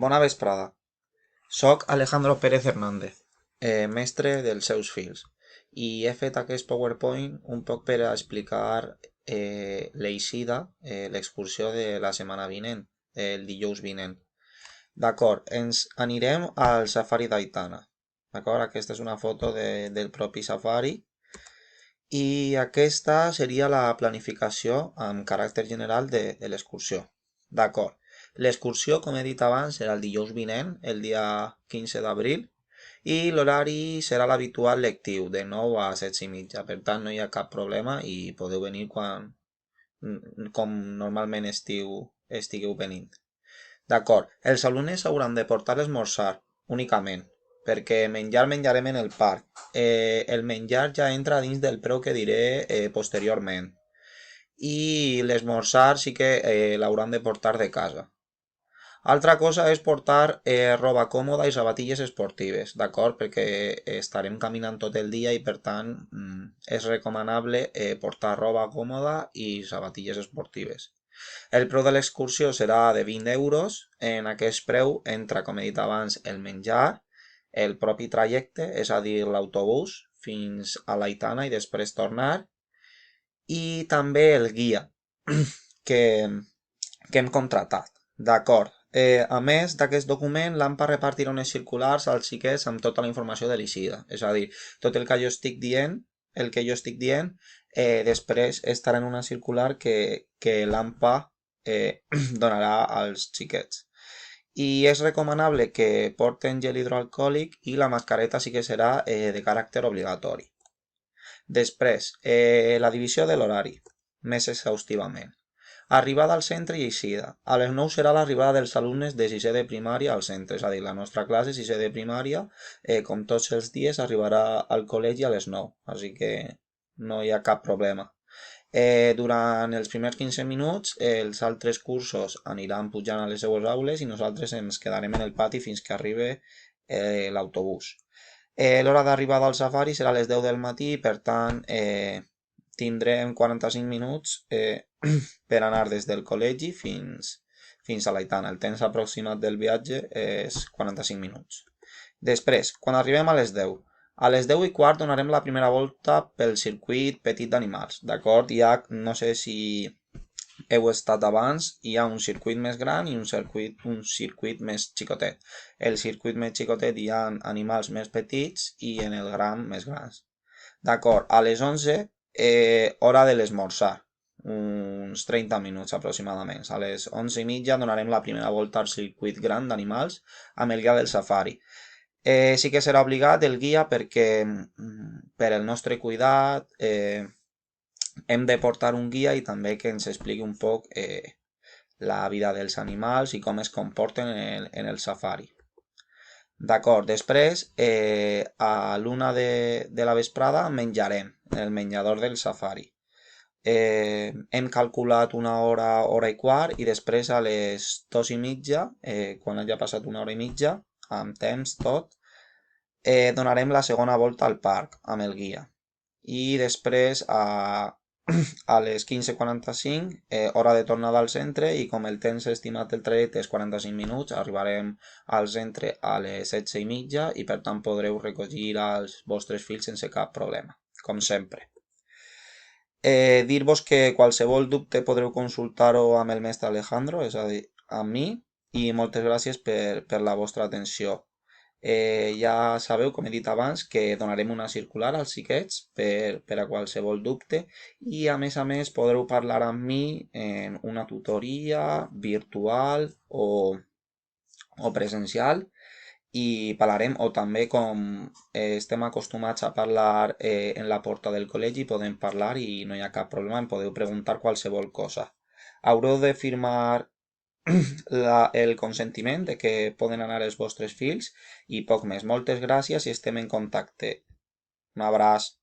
Bona vesprada. Soc Alejandro Pérez Hernández, mestre dels seus fills, i he fet aquest PowerPoint un poc per a explicar l'eixida, l'excursió de la setmana vinent, el dijous vinent. D'acord, ens anirem al Safari d'Aitana. D'acord, aquesta és una foto del propi Safari i aquesta seria la planificació amb caràcter general de l'excursió. D'acord. L'excursió, com he dit abans, serà el dijous vinent, el dia 15 d'abril, i l'horari serà l'habitual lectiu, de 9 a 7 i mitja. Per tant, no hi ha cap problema i podeu venir com normalment estigueu venint. D'acord, els alumnes hauran de portar esmorzar únicament, perquè menjarem en el parc. El menjar ja entra dins del preu que diré posteriorment. I l'esmorzar sí que l'hauran de portar de casa. Altra cosa és portar roba còmoda i sabatilles esportives, d'acord? Perquè estarem caminant tot el dia i per tant és recomanable portar roba còmoda i sabatilles esportives. El preu de l'excursió serà de 20 euros. En aquest preu entra, com he dit abans, el menjar, el propi trajecte, és a dir, l'autobús fins a l'Aitana i després tornar, i també el guia que hem contractat. D'acord. A més d'aquest document, l'AMPA repartirà unes circulars als xiquets amb tota la informació de l'eixida. És a dir, tot el que jo estic dient, després estarà en una circular que l'AMPA donarà als xiquets. I és recomanable que porten gel hidroalcohòlic i la mascareta sí que serà de caràcter obligatori. Després, la divisió de l'horari, més exhaustivament. Arribada al centre i eixida. A les 9 serà l'arribada dels alumnes de 6è de primària al centre, és a dir, la nostra classe 6è de primària, com tots els dies, arribarà al col·legi a les 9, així que no hi ha cap problema. Durant els primers 15 minuts els altres cursos aniran pujant a les seues aules i nosaltres ens quedarem en el pati fins que arribi l'autobús. L'hora d'arribada al safari serà a les 10 del matí i per tant tindrem 45 minuts per anar des del col·legi fins a l'Aitana. El temps aproximat del viatge és 45 minuts. Després, quan arribem a les 10, a les 10 i quart donarem la primera volta pel circuit petit d'animals, d'acord? No sé si heu estat abans, hi ha un circuit més gran i un circuit més xicotet. El circuit més xicotet hi ha animals més petits i en el gran més grans. D'acord, a les 11, hora de l'esmorzar, uns 30 minuts aproximadament. A les 11 i mitja donarem la primera volta al circuit gran d'animals amb el guia del safari. Sí que serà obligat el guia perquè per el nostre cuidat hem de portar un guia i també que ens expliqui un poc la vida dels animals i com es comporten en el safari. D'acord, després a l'1 de la vesprada menjarem en el menjador del safari. Hem calculat una hora i quart i després a les 2 i mitja, quan hagi passat una hora i mitja, amb temps tot, donarem la segona volta al parc amb el guia. I després a les 15:45, hora de tornada al centre i com el temps estimat del trajecte és 45 minuts, arribarem al centre a les 16 i mitja i per tant podreu recollir els vostres fills sense cap problema, com sempre. Dir-vos que qualsevol dubte podreu consultar-ho amb el mestre Alejandro, és a dir, amb mi, i moltes gràcies per la vostra atenció. Ja sabeu, com he dit abans, que donarem una circular als xiquets per a qualsevol dubte i a més podreu parlar amb mi en una tutoria virtual o presencial i parlarem, o també com estem acostumats a parlar en la porta del col·legi, podem parlar i no hi ha cap problema, em podeu preguntar qualsevol cosa. Haureu de firmar el consentiment de que poden anar els vostres fills i poc més. Moltes gràcies i estem en contacte. Un abraç.